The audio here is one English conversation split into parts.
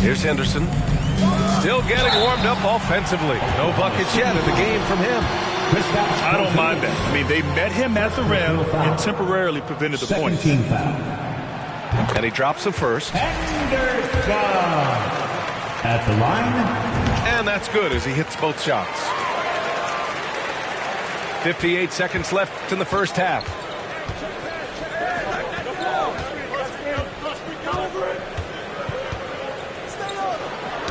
Here's Henderson. Still getting warmed up offensively. No buckets yet in the game from him. I don't mind that. I mean, they met him at the rim and temporarily prevented the point. And he drops the first. Henderson at the line. And that's good as he hits both shots. 58 seconds left in the first half.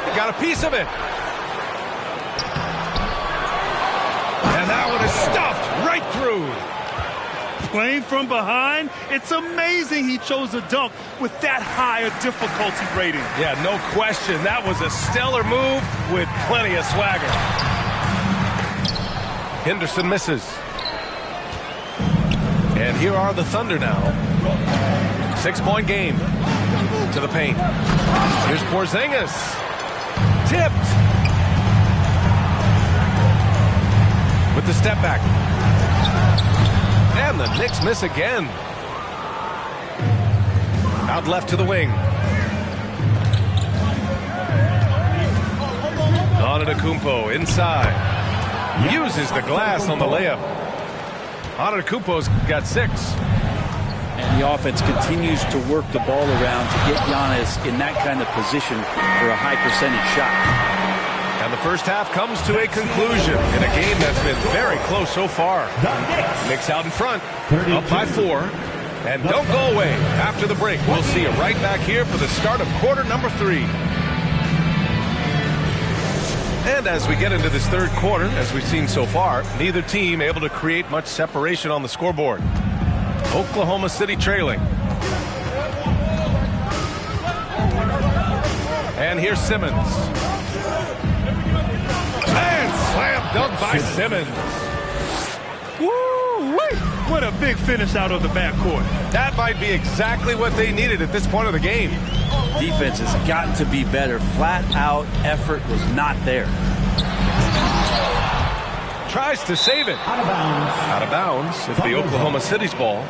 He got a piece of it. And that one is stuffed right through. Playing from behind, it's amazing he chose a dunk with that high a difficulty rating. Yeah, no question. That was a stellar move with plenty of swagger. Henderson misses. And here are the Thunder now. 6-point game. To the paint. Here's Porzingis. Tipped. With the step back. And the Knicks miss again. Out left to the wing. Antetokounmpo inside. Uses the glass on the layup. Antetokounmpo's got 6. And the offense continues to work the ball around to get Giannis in that kind of position for a high percentage shot. And the first half comes to a conclusion in a game that's been very close so far. Knicks out in front, up by 4. And don't go away. After the break, we'll see you right back here for the start of quarter number 3. And as we get into this third quarter, as we've seen so far, neither team able to create much separation on the scoreboard. Oklahoma City trailing. And here's Simmons. And slam dunk by Simmons. Woo-wee! What a big finish out of the backcourt. That might be exactly what they needed at this point of the game. Defense has gotten to be better. Flat out effort was not there. Tries to save it. Out of bounds. Out of bounds. It's the Oklahoma City's ball.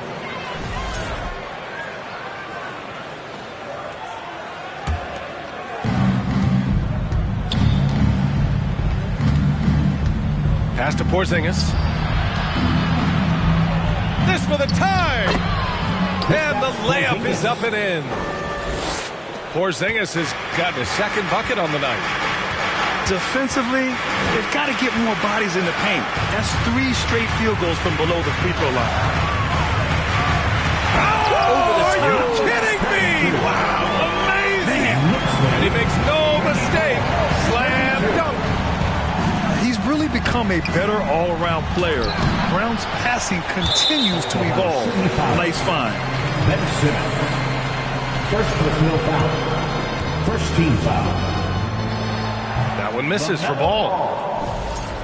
Pass to Porzingis. This for the tie. And the layup is up and in. Porzingis has gotten his second bucket on the night. Defensively, they've got to get more bodies in the paint. That's 3 straight field goals from below the free throw line. Oh, are you kidding me? Wow, amazing. And he makes no mistake. Slam dunk. He's really become a better all-around player. Brown's passing continues to evolve. Plays fine. Ben Simmons. First personal foul. First team foul. That one misses for ball.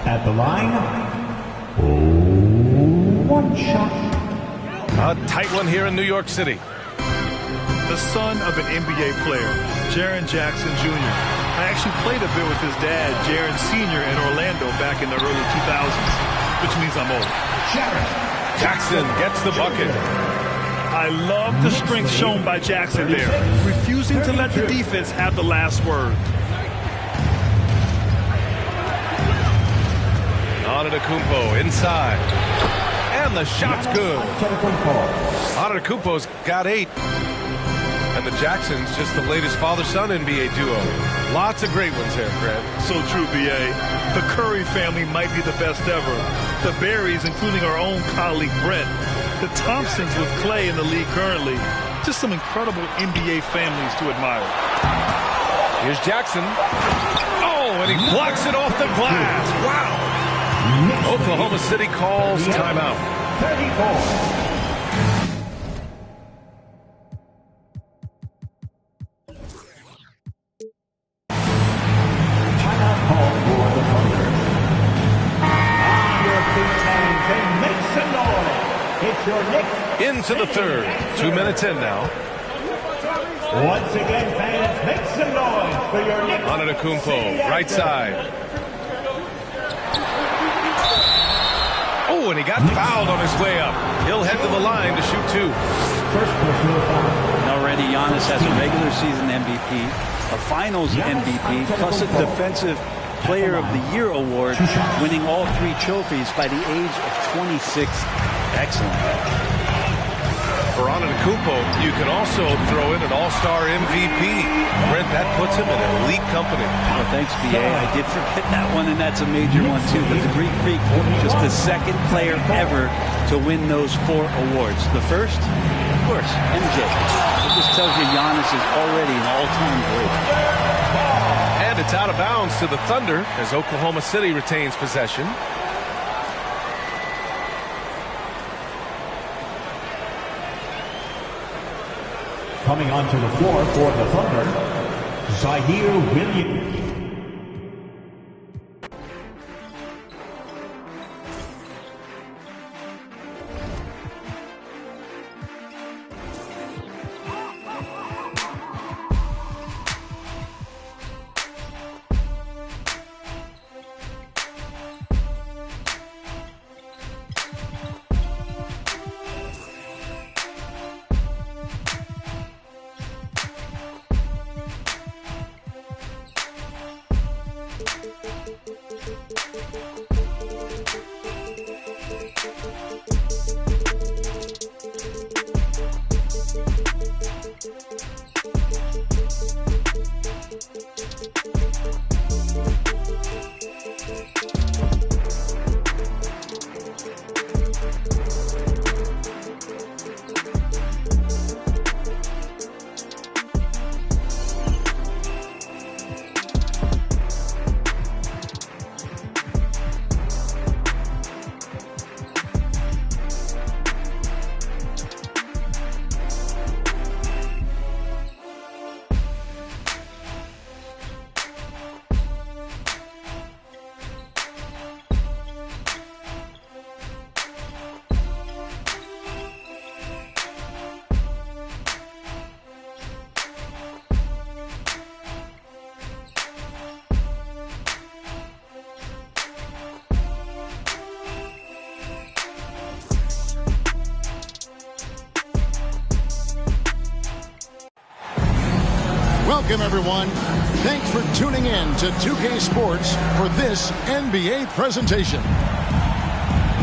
At the line. Oh, 1 shot. A tight one here in New York City. The son of an NBA player, Jaren Jackson Jr. I actually played a bit with his dad, Jaren Sr. in Orlando back in the early 2000s, which means I'm old. Jackson gets the bucket. I love the strength shown by Jackson there, refusing to let the defense have the last word. Antetokounmpo inside. And the shot's good. Antetokounmpo's got 8. And the Jacksons just the latest father-son NBA duo. Lots of great ones there, Fred. So true, B.A. The Curry family might be the best ever. The Berrys, including our own colleague Brent. The Thompsons with Clay in the league currently. Just some incredible NBA families to admire. Here's Jackson. Oh, and he blocks it off the glass. Wow. Oklahoma City calls timeout. 34. Into the third. 2 minutes in now. Once again, fans, make some noise for your Knicks. Antetokounmpo, right side. Oh, and he got fouled on his way up. He'll head to the line to shoot 2. First personal foul. And already Giannis has a regular season MVP. a Finals MVP, plus a Defensive Player of the Year award, winning all 3 trophies by the age of 26. Excellent. For Antetokounmpo, you can also throw in an all-star MVP. Brent, that puts him in elite company. Well, thanks, B.A. I did forget that one, and that's a major one, too. But the Greek Freak, just the second player ever to win those 4 awards. The first, of course, MJ. It just tells you Giannis is already an all-time great. And it's out of bounds to the Thunder as Oklahoma City retains possession. Coming onto the floor for the Thunder, Zaire Williams. Welcome, everyone. Thanks for tuning in to 2K Sports for this NBA presentation.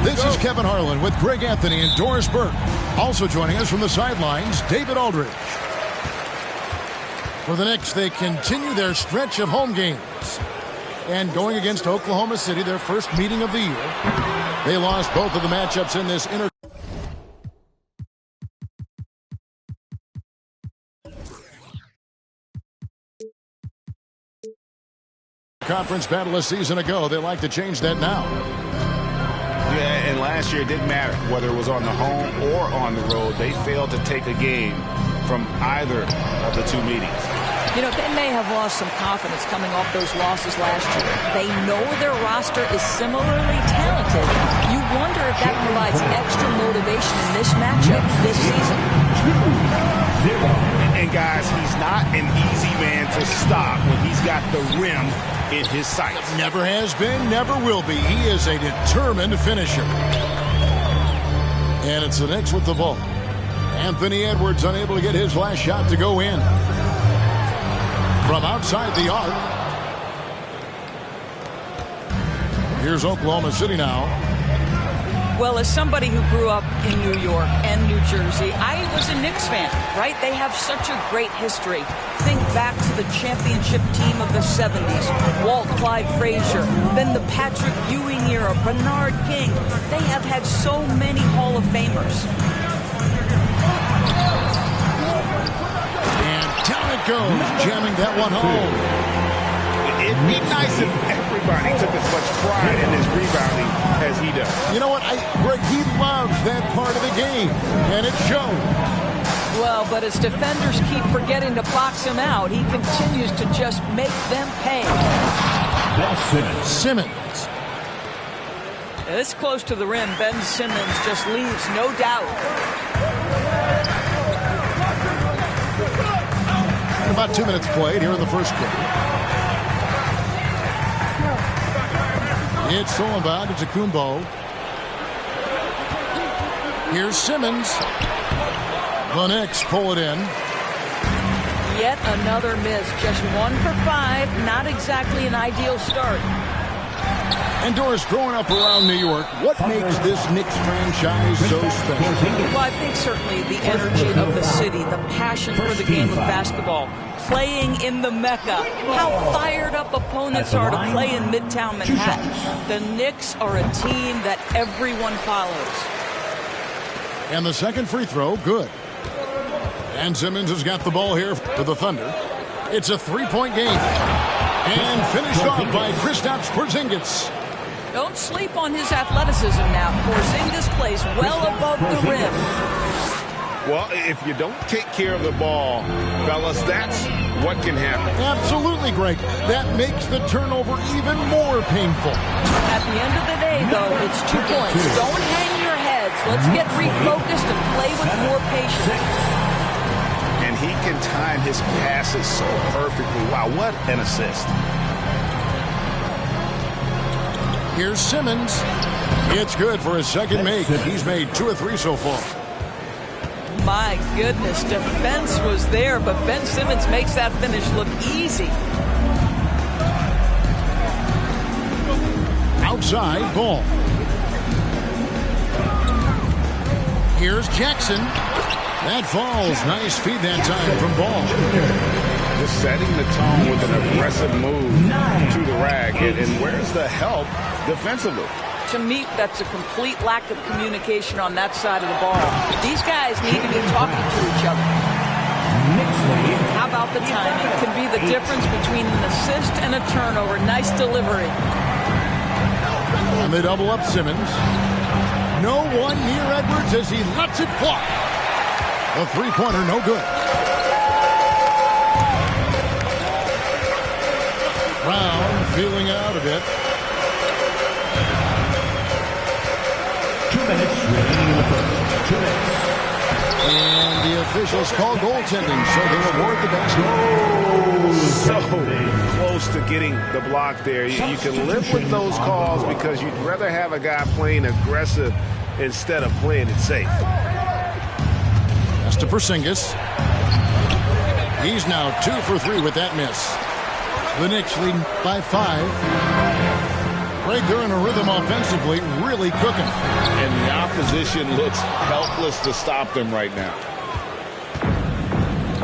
This is Kevin Harlan with Greg Anthony and Doris Burke. Also joining us from the sidelines, David Aldridge. For the Knicks, they continue their stretch of home games. And going against Oklahoma City, their first meeting of the year, they lost both of the matchups in this conference battle a season ago. They like to change that now. Yeah, and last year it didn't matter whether it was on the home or on the road. They failed to take a game from either of the 2 meetings. You know, they may have lost some confidence coming off those losses last year. They know their roster is similarly talented. You wonder if that provides extra motivation in this matchup this season. And guys, he's not an easy man to stop when he's got the rim in his sights. Never has been, never will be. He is a determined finisher. And it's the Knicks with the ball. Anthony Edwards unable to get his last shot to go in. From outside the arc. Here's Oklahoma City now. Well, as somebody who grew up in New York and New Jersey, I was a Knicks fan, right? They have such a great history. Think back to the championship team of the 70s, Walt Clyde Frazier, then the Patrick Ewing era, Bernard King. They have had so many Hall of Famers. And down it goes, jamming that one home. It'd be nice if everybody took as much pride in his rebounding as he does. You know what, Greg, he loves that part of the game, and it shows. Well, but as defenders keep forgetting to box him out, he continues to just make them pay. Simmons. This close to the rim, Ben Simmons just leaves no doubt. About 2 minutes played here in the first quarter. It's stolen by Antetokounmpo. Here's Simmons. The Knicks pull it in. Yet another miss. Just 1 for 5. Not exactly an ideal start. And Doris, growing up around New York, what makes this Knicks franchise so special? Well, I think certainly the energy of the city, the passion for the game of basketball, playing in the Mecca, how fired up opponents are to play in Midtown Manhattan. The Knicks are a team that everyone follows. And the second free throw, good. And Simmons has got the ball here for the Thunder. It's a 3-point game. And finished off by Kristaps Porzingis. Don't sleep on his athleticism now. Porzingis plays well above the rim. Well, if you don't take care of the ball, fellas, that's what can happen. Absolutely, Greg. That makes the turnover even more painful. At the end of the day, though, it's 2 points. Don't hang your heads. Let's get refocused and play with more patience. And he can time his passes so perfectly. Wow, what an assist. Here's Simmons. It's good for his second make. He's made 2 of 3 so far. My goodness, defense was there, but Ben Simmons makes that finish look easy. Outside, ball. Here's Jackson. That falls. Nice feed that time from Ball. Just setting the tone with an aggressive move to the rack. And where's the help defensively? To me, that's a complete lack of communication on that side of the ball. These guys need to be talking to each other. How about the timing? Can be the difference between an assist and a turnover. Nice delivery. And they double up Simmons. No one near Edwards as he lets it fly. A three-pointer, no good. Brown feeling out a bit. 2 minutes remaining in the first. 2 minutes. And the officials call goaltending, so they award the basket. So close to getting the block there. You can live with those calls because you'd rather have a guy playing aggressive instead of playing it safe. That's to Porzingis. He's now 2 for 3 with that miss. The Knicks lead by 5. Greg, they're in a rhythm offensively, really cooking. And the opposition looks helpless to stop them right now.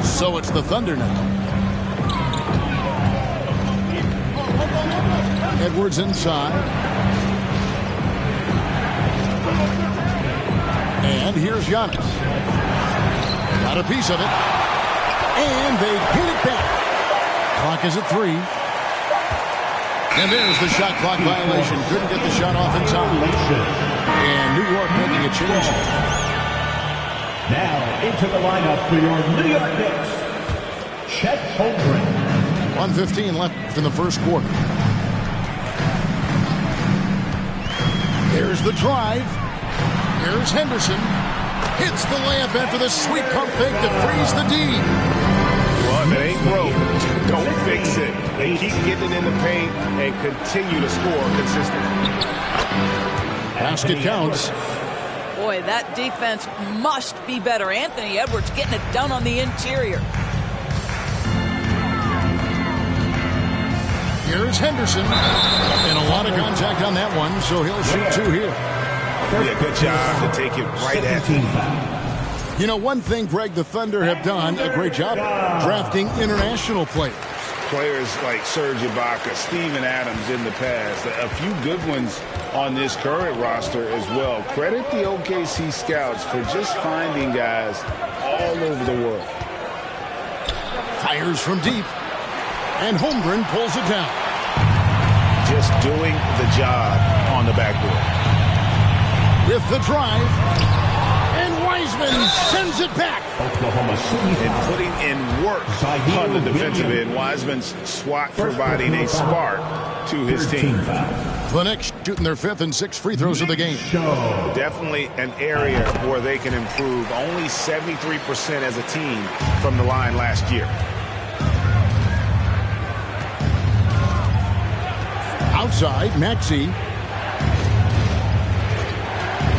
So it's the Thunder now. Edwards inside. And here's Giannis. Got a piece of it. And they get it back. Clock is at 3. And there's the shot clock violation. Couldn't get the shot off in time. And New York making a change. Now into the lineup for your New York Knicks, Chet Holmgren. 1:15 left in the first quarter. Here's the drive. Here's Henderson. Hits the layup after the sweet pump fake to freeze the D. Well, if it ain't broke, don't fix it. They keep getting in the paint and continue to score consistently. Basket counts. Boy, that defense must be better. Anthony Edwards getting it done on the interior. Here's Henderson. And a lot of contact on that one, so he'll shoot 2 here. Yeah, good job to take it right at him. You know, one thing, Greg, the Thunder have done a great job drafting international players. Players like Serge Ibaka, Steven Adams in the past. A few good ones on this current roster as well. Credit the OKC scouts for just finding guys all over the world. Fires from deep. And Holmgren pulls it down. Just doing the job on the backboard. With the drive. And Wiseman sends it back. Oklahoma City And putting in work on the defensive end. Wiseman's swat providing a spark to his team. The Knicks shooting their 5th and 6th free throws of the game. Definitely an area where they can improve. Only 73% as a team from the line last year. Outside, Maxey.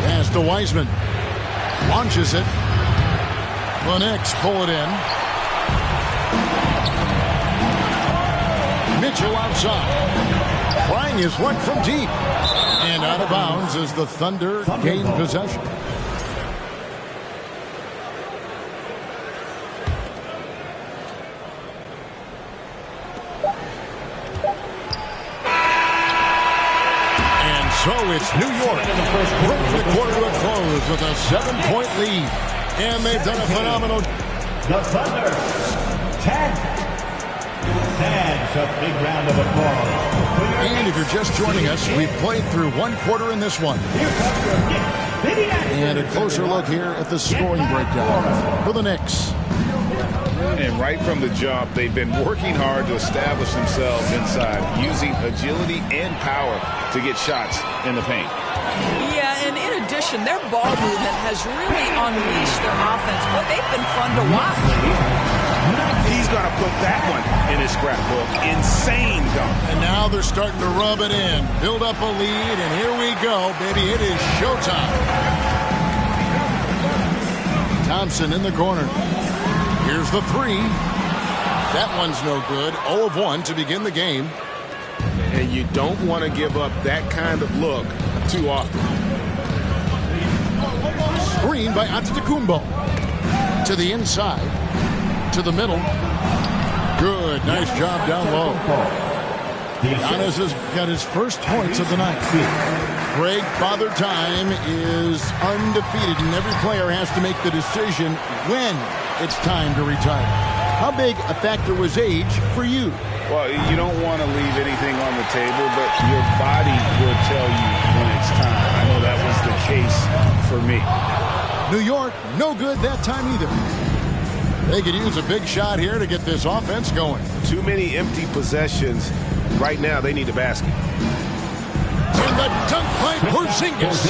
Pass to Wiseman. Launches it. The Knicks pull it in. Mitchell outside. Trying his one from deep. And out of bounds as the Thunder gain possession. So it's New York bringing the quarter to a close with a 7-point lead. And they've done a phenomenal... The Thunder, 10. Fans, a big round of applause. And if you're just joining us, we've played through one quarter in this one. And a closer look here at the scoring breakdown for the Knicks. And right from the jump, they've been working hard to establish themselves inside, using agility and power to get shots in the paint. Yeah, and in addition, their ball movement has really unleashed their offense. But they've been fun to watch. He's going to put that one in his scrapbook. Insane dunk. And now they're starting to rub it in, build up a lead, and here we go, baby. It is showtime. Thompson in the corner. Here's the three. That one's no good. 0 of 1 to begin the game. And you don't want to give up that kind of look too often. Screen by Antetokounmpo. To the inside. To the middle. Good. Nice job down low. Giannis has got his first points of the night. Greg, Father Time is undefeated, and every player has to make the decision when it's time to retire. How big a factor was age for you? Well, you don't want to leave anything on the table, but your body will tell you when it's time. I know that was the case for me. New York, no good that time either. They could use a big shot here to get this offense going. Too many empty possessions. Right now, they need a basket. And the dunk by Porzingis.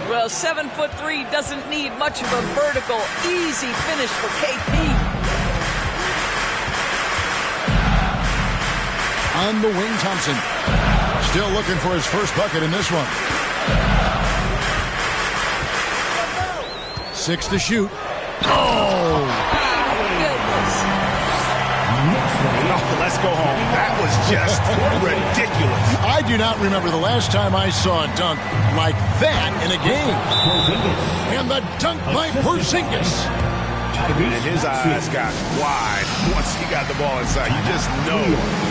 Well, 7'3" doesn't need much of a vertical, easy finish for KP. On the wing, Thompson. Still looking for his first bucket in this one. 6 to shoot. Oh! Let's go home. That was just ridiculous. I do not remember the last time I saw a dunk like that in a game. And the dunk by Porzingis. And his eyes got wide once he got the ball inside. You just know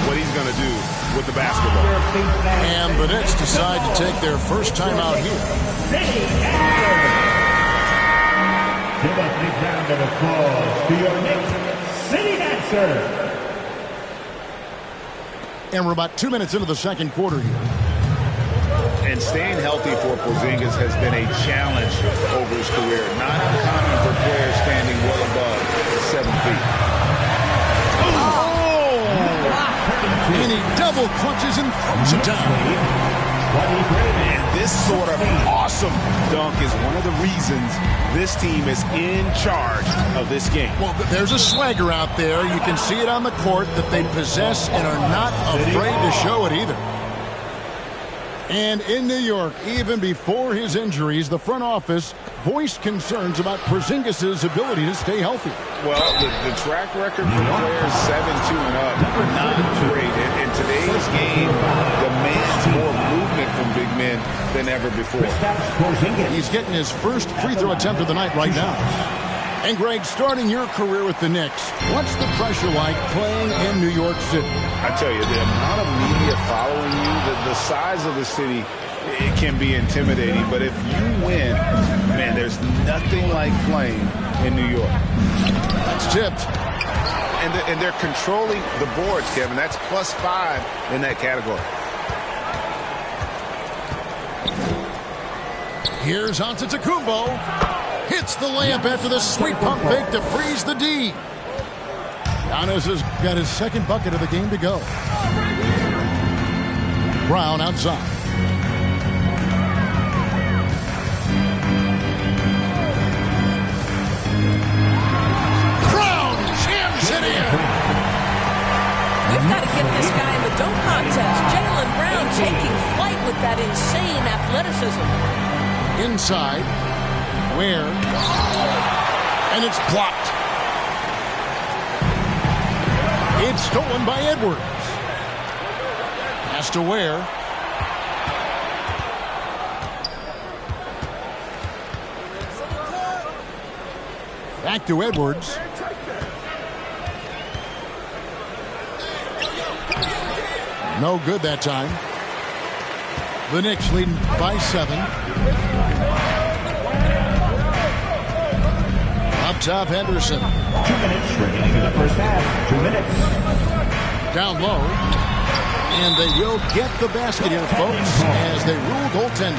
what he's going to do with the basketball. And the Knicks decide to take their first time out here. Give a big round of applause to your Knicks City Dancer. And we're about 2 minutes into the second quarter here. And staying healthy for Porzingis has been a challenge over his career. Not uncommon for players standing well above 7 feet. Oh! And he double clutches and throws it down. And this sort of awesome dunk is one of the reasons this team is in charge of this game. Well, there's a swagger out there. You can see it on the court that they possess and are not afraid to show it either. And in New York, even before his injuries, the front office voiced concerns about Porzingis' ability to stay healthy. Well, the track record for players 7-2 and up, not great. In today's game, demands more movement from big men than ever before. He's getting his first free throw attempt of the night right now. And Greg, starting your career with the Knicks, what's the pressure like playing in New York City? I tell you, the amount of media following you, the size of the city, it can be intimidating. But if you win, man, there's nothing like playing in New York. That's tipped. And they're controlling the boards, Kevin. That's +5 in that category. Here's Antetokounmpo. Hits the layup after the sweet pump fake to freeze the D. Giannis has got his second bucket of the game to go. Brown outside. Brown jams it in. We've got to get this guy in the dunk contest. Jaylen Brown taking flight with that insane athleticism. Inside. Where? And it's blocked. It's stolen by Edwards. Pass to Ware. Back to Edwards. No good that time. The Knicks leading by 7. Up top, Henderson. 2 minutes remaining in the first half. 2 minutes. Down low. And they will get the basket here, folks, as they rule goaltending.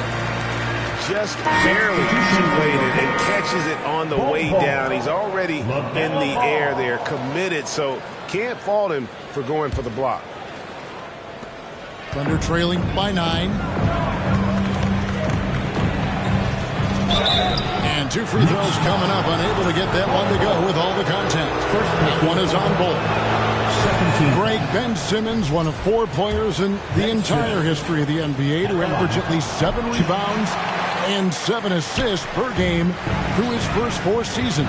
Just barely situated and catches it on the way down. He's already in the air there, committed, so can't fault him for going for the block. Thunder trailing by 9. And 2 free throws coming up, unable to get that one to go with all the contact. That one is on board. Greg Ben Simmons, one of 4 players in the entire history of the NBA to average at least 7 rebounds and 7 assists per game through his first 4 seasons.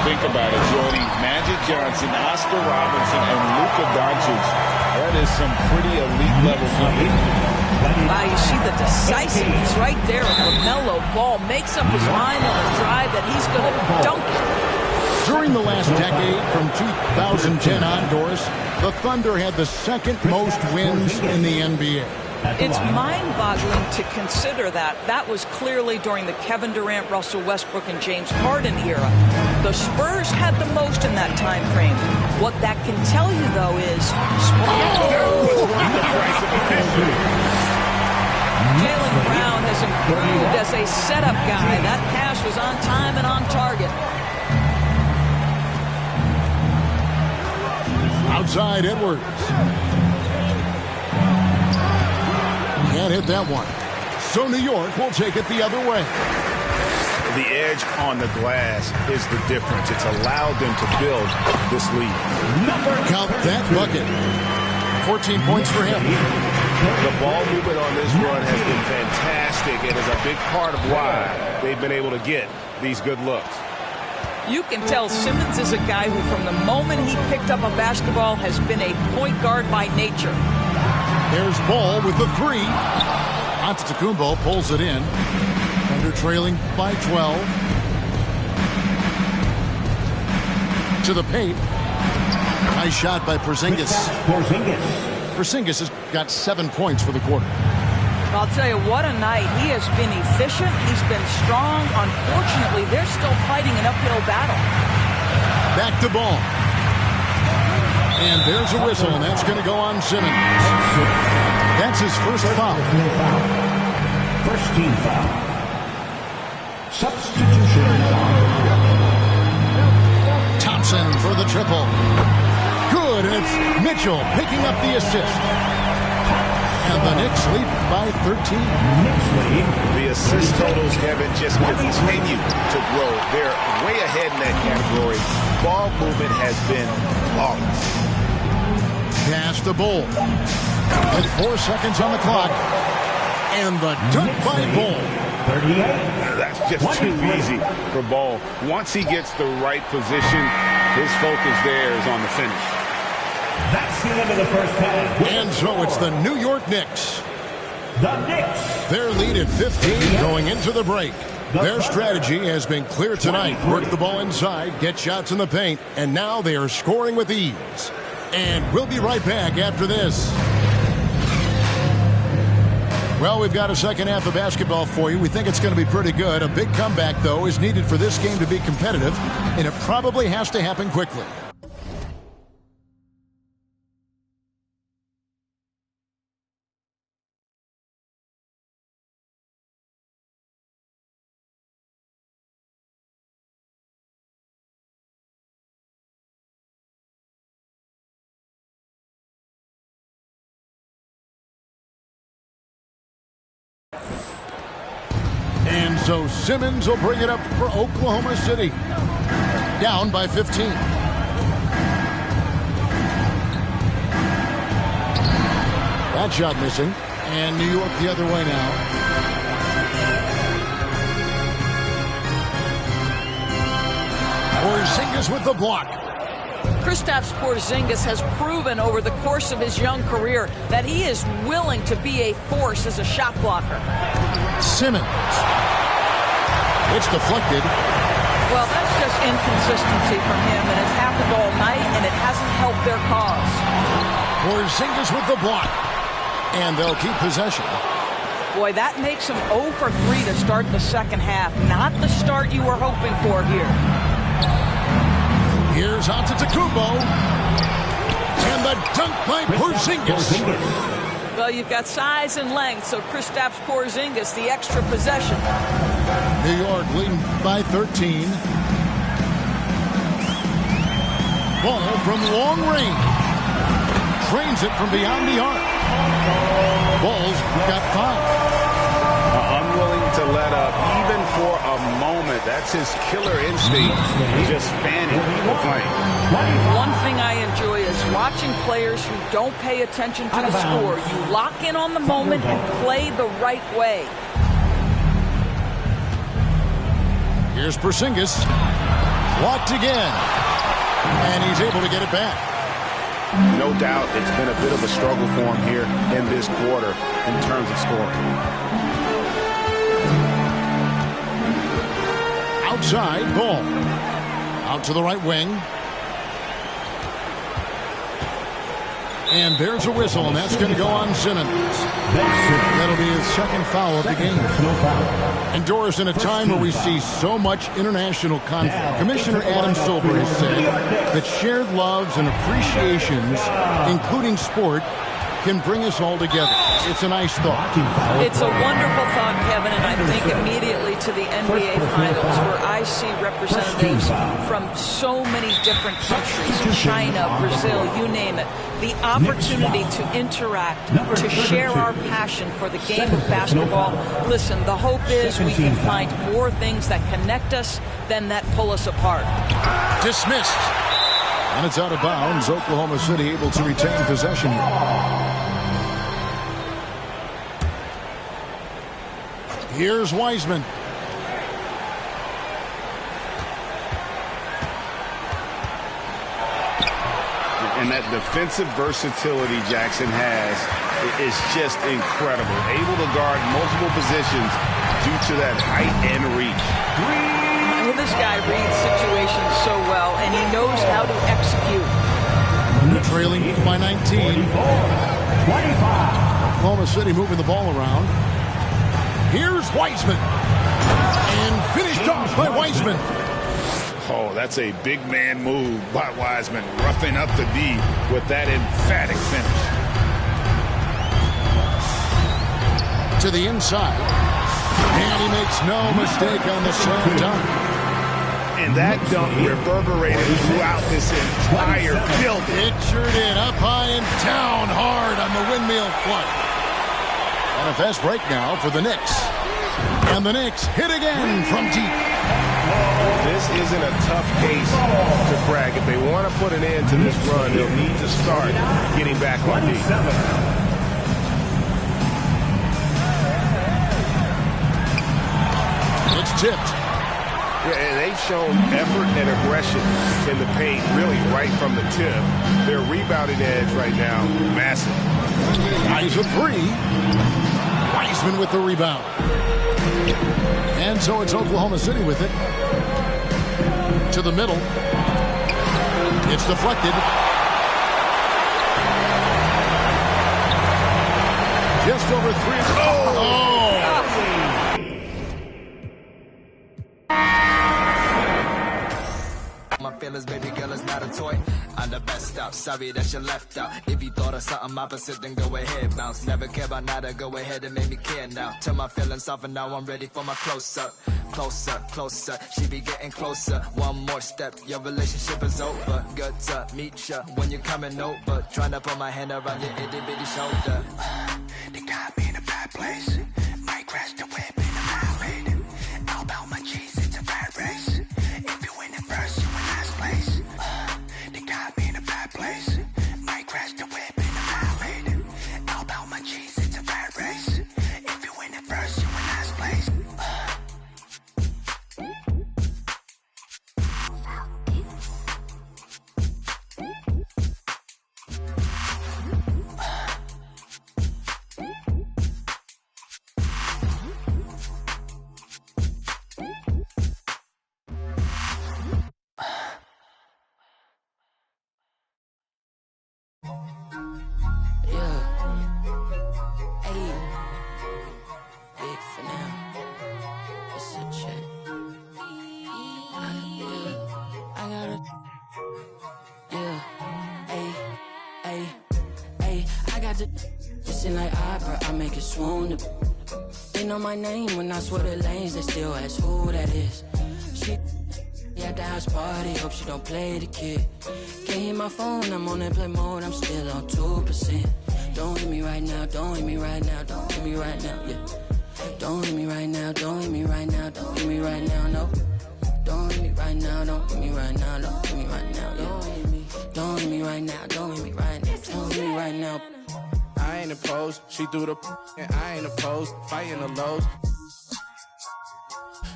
Think about it, Jordy. Magic Johnson, Oscar Robertson, and Luka Doncic. That is some pretty elite level play. Wow, you see the decisiveness right there. LaMelo Ball makes up his mind on a drive that he's going to dunk it. During the last decade, from 2010 on, Doris, the Thunder had the 2nd most wins in the NBA. It's mind-boggling to consider that. That was clearly during the Kevin Durant, Russell Westbrook, and James Harden era. The Spurs had the most in that time frame. What that can tell you, though, is Jaylen Brown has improved as a setup guy. That pass was on time and on target. Outside Edwards. Can't hit that one. So New York will take it the other way. The edge on the glass is the difference. It's allowed them to build this lead. Count that bucket. 14 points for him. The ball movement on this run has been fantastic and is a big part of why they've been able to get these good looks. You can tell Simmons is a guy who, from the moment he picked up a basketball, has been a point guard by nature. There's Ball with the 3. Antetokounmpo pulls it in. Thunder trailing by 12. To the paint. Nice shot by Porzingis. Porzingis has got 7 points for the quarter. I'll tell you, what a night. He has been efficient. He's been strong. Unfortunately, they're still fighting an uphill battle. Back to Ball. And there's a whistle, and that's going to go on Simmons. That's his first foul. First team foul. Substitution. Thompson for the triple. Good, and it's Mitchell picking up the assist. And the Knicks lead by 13. The assist totals haven't just continued to grow. They're way ahead in that category. Ball movement has been flawless. Pass the Bull. With 4 seconds on the clock. And the dunk by Bull. 38. That's just too easy for Ball. Once he gets the right position, his focus there is on the finish. That's the end of the first half. And so it's the New York Knicks. The Knicks. Their lead at 15 going into the break. Their strategy has been clear tonight. Work the ball inside, get shots in the paint, and now they are scoring with ease. And we'll be right back after this. Well, we've got a second half of basketball for you. We think it's going to be pretty good. A big comeback, though, is needed for this game to be competitive, and it probably has to happen quickly. And so Simmons will bring it up for Oklahoma City. Down by 15. That shot missing. And New York the other way now. Porzingis with the block. Kristaps Porzingis has proven over the course of his young career that he is willing to be a force as a shot blocker. Simmons. It's deflected. Well, that's just inconsistency from him, and it's happened all night, and it hasn't helped their cause. Porzingis with the block. And they'll keep possession. Boy, that makes him 0 for 3 to start the second half. Not the start you were hoping for here. Here's Antetokounmpo. And the dunk by Porzingis. Well, you've got size and length, so Kristaps Porzingis, the extra possession. New York leading by 13. Ball from long range. Trains it from beyond the arc. Bulls got 5. Unwilling to let up even for a moment. That's his killer instinct. Just fanning the flame. One thing I enjoy is watching players who don't pay attention to the score. You lock in on the moment and play the right way. Here's Porzingis. Blocked again. And he's able to get it back. No doubt it's been a bit of a struggle for him here in this quarter in terms of scoring. Outside, ball. Out to the right wing. And there's a whistle, and that's going to go on Simmons. That'll be his second foul of the game. And Doris, in a time where we see so much international conflict, Commissioner Adam Silver has said that shared loves and appreciations, including sport, can bring us all together. It's a nice thought. It's a wonderful thought, Kevin, and I think immediately to the NBA Finals, where I see representatives from so many different countries, China, Brazil, you name it. The opportunity to interact, to share our passion for the game of basketball. Listen, the hope is we can find more things that connect us than that pull us apart. Dismissed. And it's out of bounds. Oklahoma City able to retain possession here. Here's Wiseman. And that defensive versatility Jackson has is just incredible. Able to guard multiple positions due to that height and reach. This guy reads situations so well, and he knows how to execute. Trailing by 19. 25. Oklahoma City moving the ball around. Here's Wiseman. And finished off by Wiseman. Oh, that's a big man move by Wiseman. Roughing up the D with that emphatic finish. To the inside. And he makes no mistake on the slam dunk. And that dunk reverberated throughout this entire building. It sure did. Up high and down hard on the windmill front. And a fast break now for the Knicks. And the Knicks hit again from deep. This isn't a tough case to crack. If they want to put an end to this run, they'll need to start getting back on deep. It's tipped. Yeah, and they've shown effort and aggression in the paint, really right from the tip. Their rebounding edge right now, massive. Eyes a three. Wiseman with the rebound. And so it's Oklahoma City with it. To the middle. It's deflected. Just over 3. Oh! My feelings, baby girl, is not a toy. I'm the best out. Sorry that you left out. If you thought of something opposite, then go ahead, bounce. Never care about nada. Go ahead and make me care now. Turn my feelings off, and now I'm ready for my close-up. Closer, closer. She be getting closer. One more step, your relationship is over. Good to meet ya when you're coming over. Trying to put my hand around your itty-bitty shoulder. They got me in a bad place. Might crash the whip in a ride. All about my cheese, it's a bad race. If you win it first, you in last place. They got me in a bad place. Might crash the whip in a ride. All about my cheese, it's a bad race. If you win it first, you in last place. Yeah. Hey. Big for now. It's a check. I gotta. Yeah. Hey. Hey. Hey. I got the. It's in like opera. I make it swoon. They know my name when I swear the lanes. They still ask who that is. She at the house party. Hope she don't play the kid. Can't hear my phone. I'm on airplane mode. I'm still on 2%. Don't hit me right now. Don't hit me right now. Don't hit me right now. Yeah. Don't hit me right now. Don't hit me right now. Don't hit me right now. No. Don't hit me right now. Don't hit me right now. Don't hit me right now. Yeah. Don't hit me right now. Don't hit me right now. Don't hit me right now. I ain't opposed. She threw the and I ain't opposed. Fighting the lows.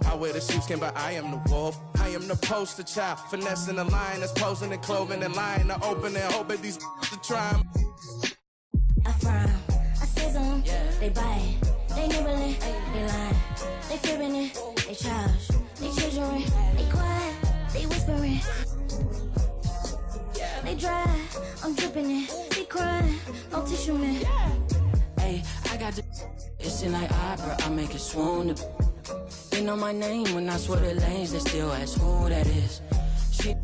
I wear the sheepskin, but I am the wolf. I am the poster child. Finessing the line that's posing and clothing and lying to open and hoping these to try 'em. I frown, I sizzle them, they bite, they nibbling, they lying, they fibbing it, they charge, they chittering, they quiet, they whispering, they dry, I'm dripping it, they crying, no tissue man. Hey, I got the. It's in like opera. I make it swoon. They know my name when I swear the lanes. They still ask who that is. She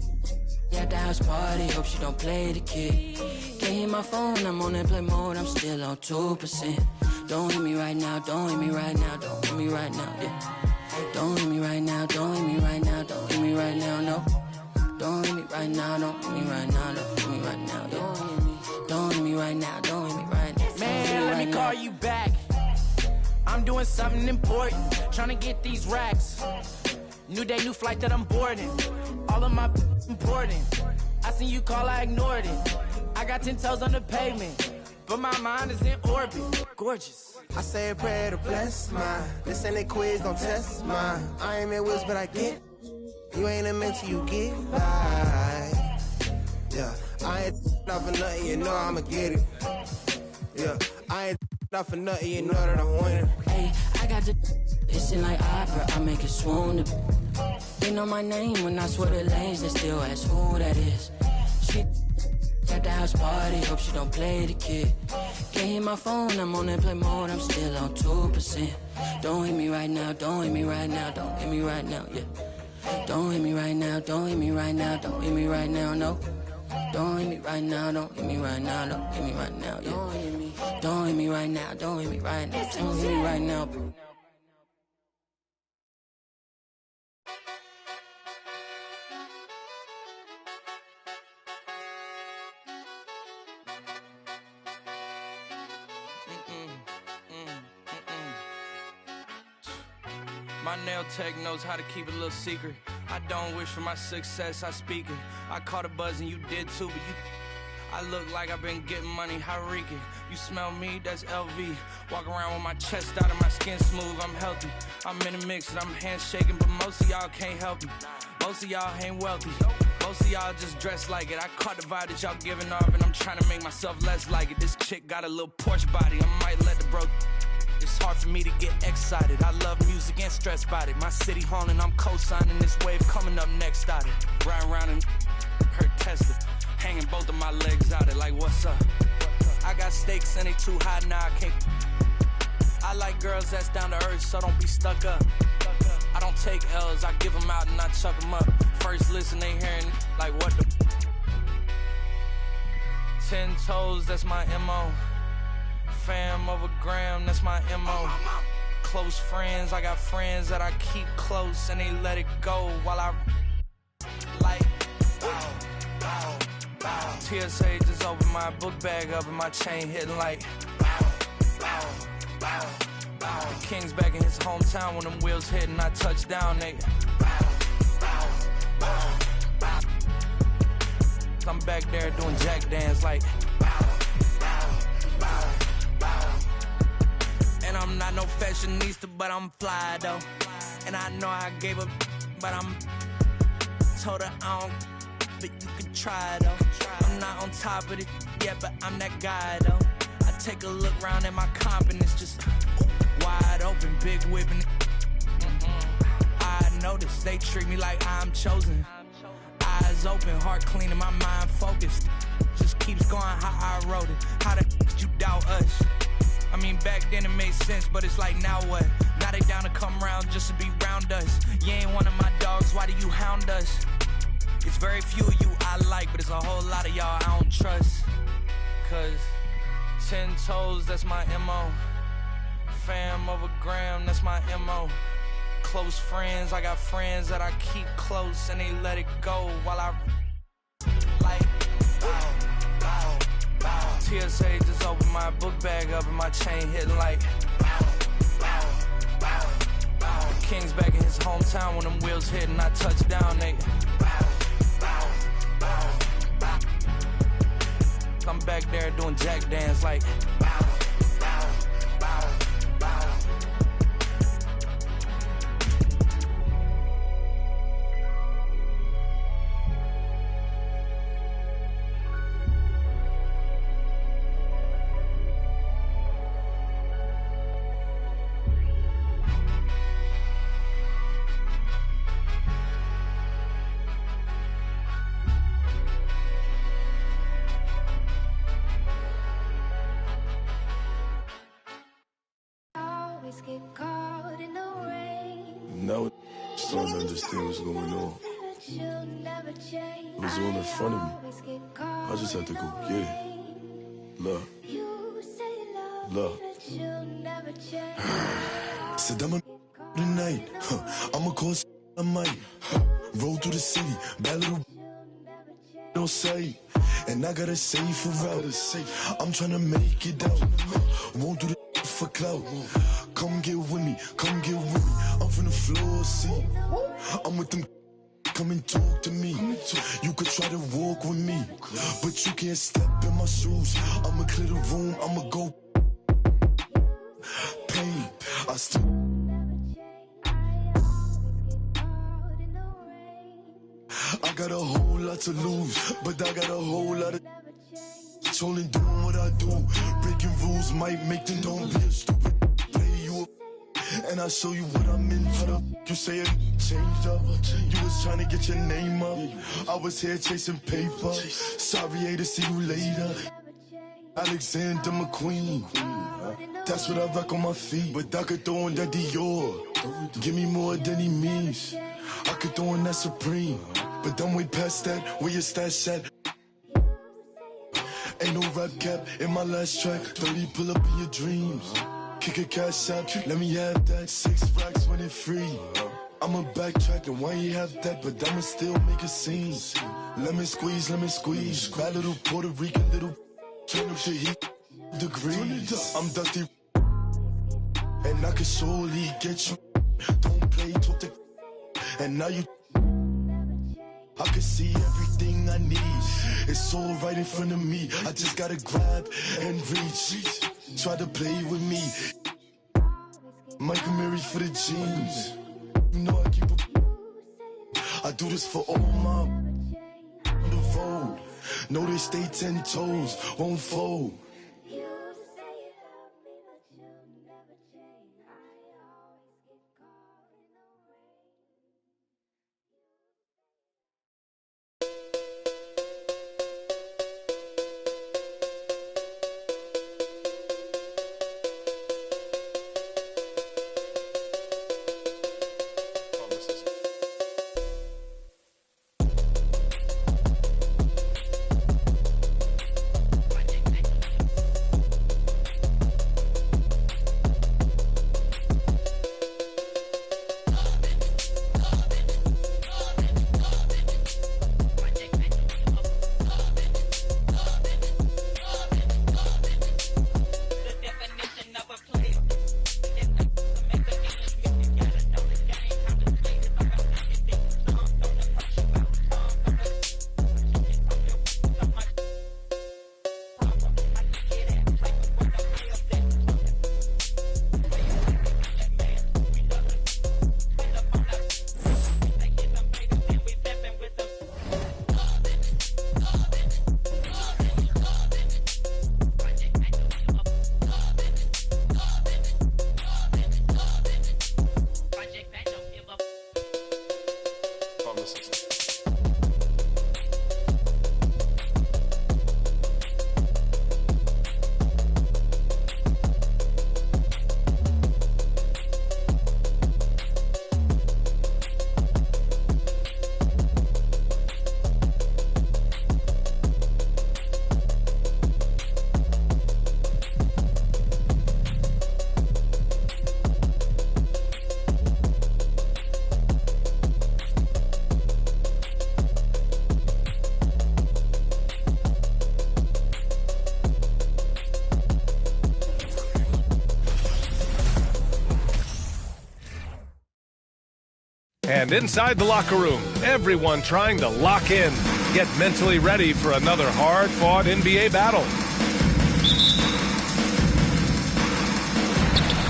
at the house party. Hope she don't play the kid. Can't hear my phone. I'm on airplane mode. I'm still on 2%. Don't hit me right now. Don't hit me right now. Don't hit me right now. Yeah. Don't hit me right now. Don't hit me right now. Don't hit me right now. No. Don't hit me right now. Don't hit me right now. Don't hit me right now. Yeah. Don't hit me right now. Don't hit me right now. Man, let me call you back. I'm doing something important, trying to get these racks. New day, new flight that I'm boarding. All of my important. I seen you call, I ignored it. I got 10 toes on the pavement, but my mind is in orbit. Gorgeous. I say a prayer to bless mine. This ain't a quiz, don't test mine. I ain't in woods, but I get. You ain't a mentor, you get by. Yeah, I ain't not for nothing, you know I'ma get it. Yeah, I ain't not for nothing, you know that I'm winning. Hey, I got the. It's in like opera. I make it swoon. They know my name when I swear the lanes. They still ask who that is. She at the house party. Hope she don't play the kid. Can't hear my phone. I'm on airplane mode. I'm still on 2%. Don't hit me right now. Don't hit me right now. Don't hit me right now. Yeah. Don't hit me right now. Don't hit me right now. Don't hit me right now. No. Don't hit me right now. Don't hit me right now. Don't hit me right now. Yeah. Don't hit me right now. Don't hit me right now. Don't hit me right now. My nail tech knows how to keep a little secret. I don't wish for my success, I speak it. I caught a buzz and you did too, but you... I look like I've been getting money, how reek it. You smell me, that's LV. Walk around with my chest out and my skin smooth, I'm healthy. I'm in a mix and I'm handshaking, but most of y'all can't help me. Most of y'all ain't wealthy. Most of y'all just dress like it. I caught the vibe that y'all giving off and I'm trying to make myself less like it. This chick got a little Porsche body, I might let the bro... It's hard for me to get excited. I love music and stress about it. My city haunting, I'm co-signing this wave coming up next out it. Riding around and her Tesla, hanging both of my legs out it like what's up? I got stakes and they too high now I can't. I like girls that's down to earth, so don't be stuck up. I don't take L's, I give them out and I chuck them up. First listen, they hearing like what the 10 toes, that's my MO. Fam over gram, that's my MO. Close friends, I got friends that I keep close and they let it go while I like bow, bow, bow. TSA just opened my book bag up and my chain hitting like bow, bow, bow, bow. King's back in his hometown when them wheels hit and I touch down, they bow, bow, bow, bow. I'm back there doing jack dance like bow, bow, bow. And I'm not no fashionista, but I'm fly though. And I know I gave up, but I'm told her I don't, but you can try though. I'm not on top of it yet, but I'm that guy though. I take a look around at my confidence, just wide open, big whipping. I notice they treat me like I'm chosen. Eyes open, heart clean, and my mind focused. Just keeps going how wrote it. How the could you doubt us? I mean, back then it made sense, but it's like, now what? Now they down to come round just to be round us. You ain't one of my dogs, why do you hound us? It's very few of you I like, but it's a whole lot of y'all I don't trust. Cause 10 toes, that's my MO. Fam over gram, that's my MO. Close friends, I got friends that I keep close and they let it go while I like bow, bow, bow. TSA just opened my book bag up and my chain hitting like bow, bow, bow, bow. King's back in his hometown when them wheels hit and I touch down, they bow, bow, bow, bow. I'm back there doing jack dance like bow, bow, bow, bow. Now starting to understand what's going on. It was all in front of me. I just had to go get it. Love. Love. Said I'm a tonight. I'ma cause I might. Roll through the city. Bad little don't say. And I gotta save for route. I'm trying to make it out. Won't do the for clout. Come get with me, come get with me. I'm from the floor, see. I'm with them, come and talk to me. You could try to walk with me, but you can't step in my shoes. I'ma clear the room, I'ma go. Pain, I still. I got a whole lot to lose, but I got a whole lot of. Trolling, doing what I do. Breaking rules might make them don't be a stupid. And I'll show you what I'm in. How the f you say it changed up? You was trying to get your name up. I was here chasing paper. Sorry to see you later. Alexander McQueen. That's what I rock on my feet. But I could throw in that Dior. Give me more than he means. I could throw in that Supreme. But I'm way past that. Where your stash at? Ain't no rap cap in my last track. 30 pull up in your dreams. Kick a cash out, let me have that. 6 racks when it free. I'ma backtrack and why you have that, but I'ma still make a scene. Let me squeeze. Bad little Puerto Rican little. Turn up the heat degrees. I'm dusty, and I can surely get you. Don't play, talk to. And now you. I can see everything I need. It's all right in front of me. I just gotta grab and reach. Try to play with me. Michael Mary for the jeans. You know I keep a. I do this for all my on the road. Know they stay 10 toes, won't fold. And inside the locker room, everyone trying to lock in, get mentally ready for another hard-fought NBA battle.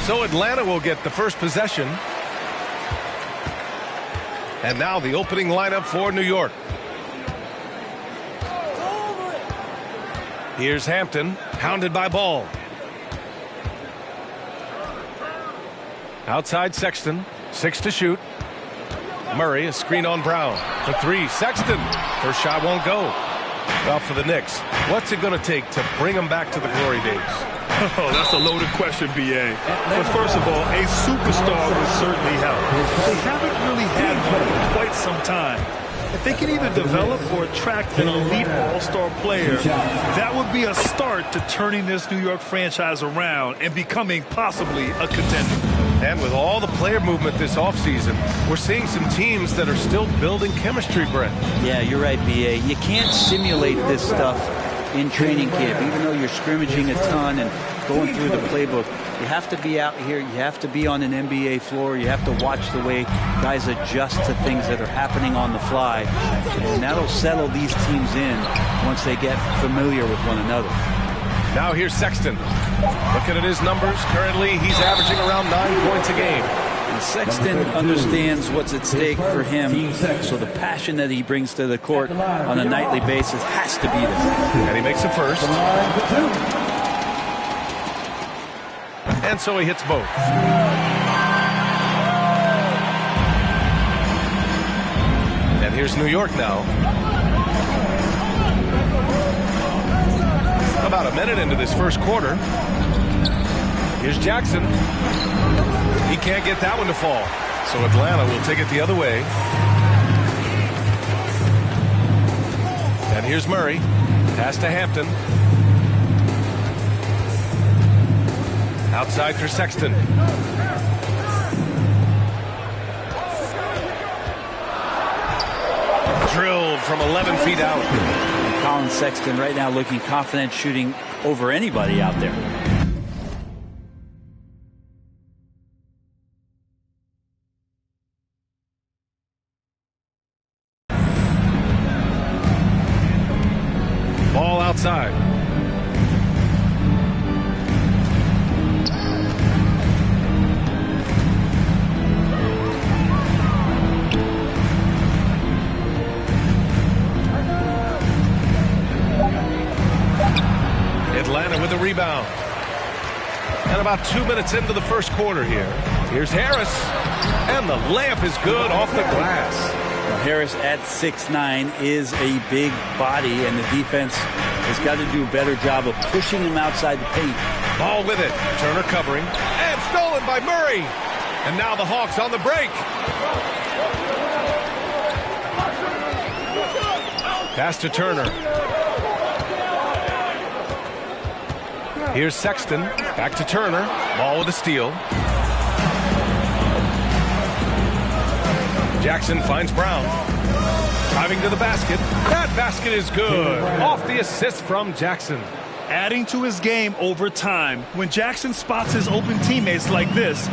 So Atlanta will get the first possession. And now the opening lineup for New York. Here's Hampton, hounded by Ball. Outside Sexton, 6 to shoot. Murray, a screen on Brown. For 3, Sexton. First shot won't go. Well, for the Knicks, what's it going to take to bring them back to the glory days? Oh, that's a loaded question, B.A. But first of all, a superstar would certainly help. They haven't really had one in quite some time. If they can either develop or attract an elite all-star player, that would be a start to turning this New York franchise around and becoming possibly a contender. And with all the player movement this offseason, we're seeing some teams that are still building chemistry, Brent. Yeah, you're right, B.A. You can't simulate this stuff in training camp, even though you're scrimmaging a ton and going through the playbook. You have to be out here. You have to be on an NBA floor. You have to watch the way guys adjust to things that are happening on the fly. And that'll settle these teams in once they get familiar with one another. Now here's Sexton. Looking at his numbers, currently he's averaging around 9 points a game. And Sexton understands what's at stake for him, so the passion that he brings to the court on a nightly basis has to be there. And he makes the first. And so he hits both. And here's New York now. About a minute into this first quarter. Here's Jackson. He can't get that one to fall. So Atlanta will take it the other way. And here's Murray. Pass to Hampton. Outside for Sexton. Drilled from 11 feet out. Colin Sexton right now looking confident, shooting over anybody out there. Ball outside. Atlanta with a rebound. And about 2 minutes into the first quarter here. Here's Harris. And the layup is good off the glass. Well, Harris at 6'9" is a big body, and the defense has got to do a better job of pushing him outside the paint. Ball with it. Turner covering. And stolen by Murray. And now the Hawks on the break. Pass to Turner. Here's Sexton. Back to Turner. Ball with a steal. Jackson finds Brown. Driving to the basket. That basket is good. Off the assist from Jackson. Adding to his game over time. When Jackson spots his open teammates like this,